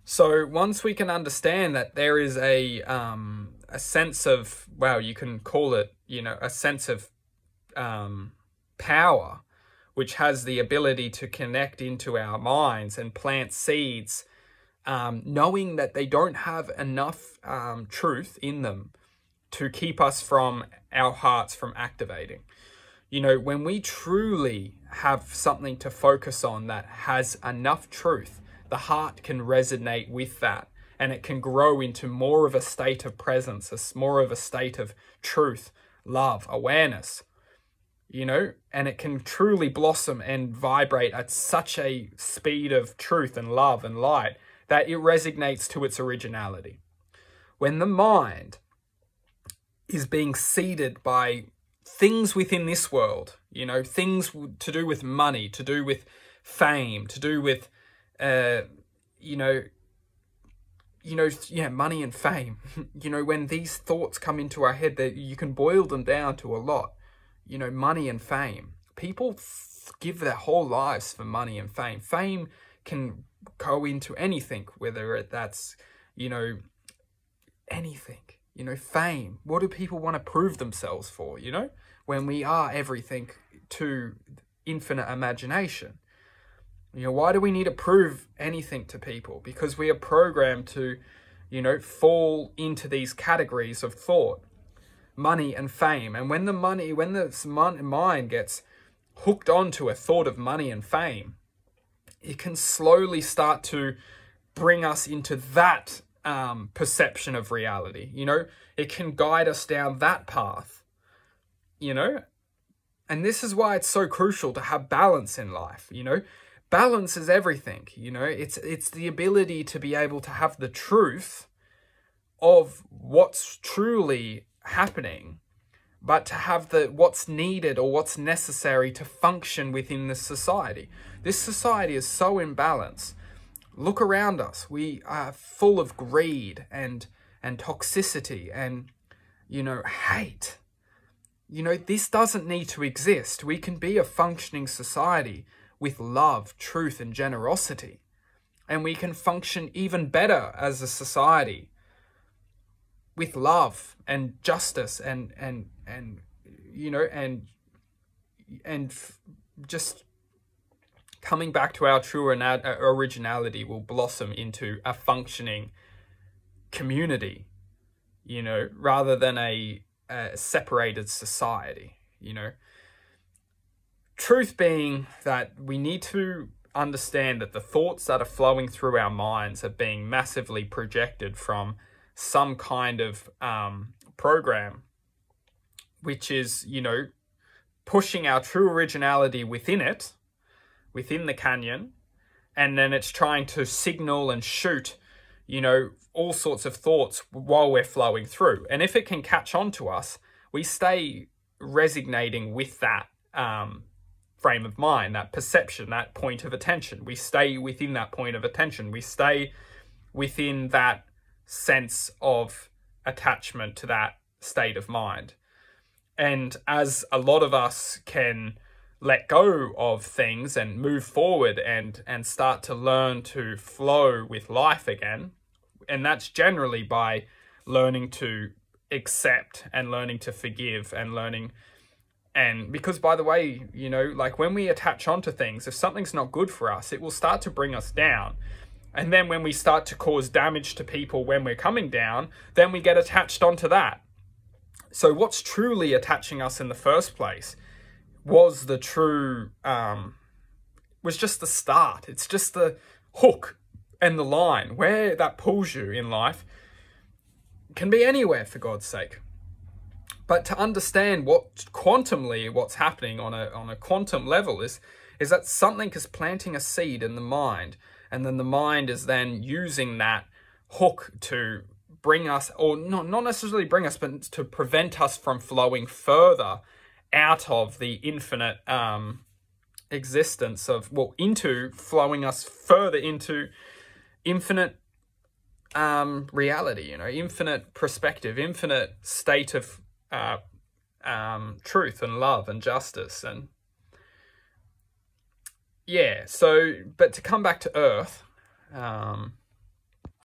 So once we can understand that there is a sense of, well, you can call it, a sense of power, which has the ability to connect into our minds and plant seeds, knowing that they don't have enough truth in them to keep us from our hearts from activating. When we truly have something to focus on that has enough truth, the heart can resonate with that, and it can grow into more of a state of presence, more of a state of truth, love, awareness, and it can truly blossom and vibrate at such a speed of truth and love and light that it resonates to its originality. When the mind is being seeded by things within this world, things to do with money, to do with fame, to do with, money and fame. When these thoughts come into our head, that you can boil them down to a lot. Money and fame. People give their whole lives for money and fame. Fame can go into anything, whether that's, anything. Fame. What do people want to prove themselves for, when we are everything to infinite imagination? Why do we need to prove anything to people? Because we are programmed to, fall into these categories of thought, money and fame. And when the mind gets hooked onto a thought of money and fame, it can slowly start to bring us into that perception of reality. It can guide us down that path, and this is why it's so crucial to have balance in life. Balance is everything. It's the ability to be able to have the truth of what's truly happening, but to have what's needed or what's necessary to function within this society. This society is so imbalanced. Look around us. We are full of greed and toxicity and, hate. This doesn't need to exist. We can be a functioning society with love, truth, and generosity. And we can function even better as a society with love and justice and just coming back to our true originality will blossom into a functioning community, rather than a separated society, Truth being that we need to understand that the thoughts that are flowing through our minds are being massively projected from some kind of program, which is, pushing our true originality within the canyon, and then it's trying to signal and shoot, all sorts of thoughts while we're flowing through. And if it can catch on to us, we stay resonating with that frame of mind, that perception, that point of attention. We stay within that point of attention. We stay within that sense of attachment to that state of mind. And as a lot of us can let go of things and move forward and start to learn to flow with life again, and that's generally by learning to accept and learning to forgive and because, by the way, like when we attach onto things, if something's not good for us, it will start to bring us down. And then when we start to cause damage to people when we're coming down, then we get attached onto that. So what's truly attaching us in the first place was the true, was just the start. It's just the hook and the line. Where that pulls you in life can be anywhere, for God's sake. But to understand what's happening on a quantum level is that something is planting a seed in the mind, and then the mind is then using that hook to bring us, or not necessarily bring us, but to prevent us from flowing further out of the infinite existence of, into flowing us further into infinite reality, infinite perspective, infinite state of truth and love and justice. And yeah, so, but to come back to Earth,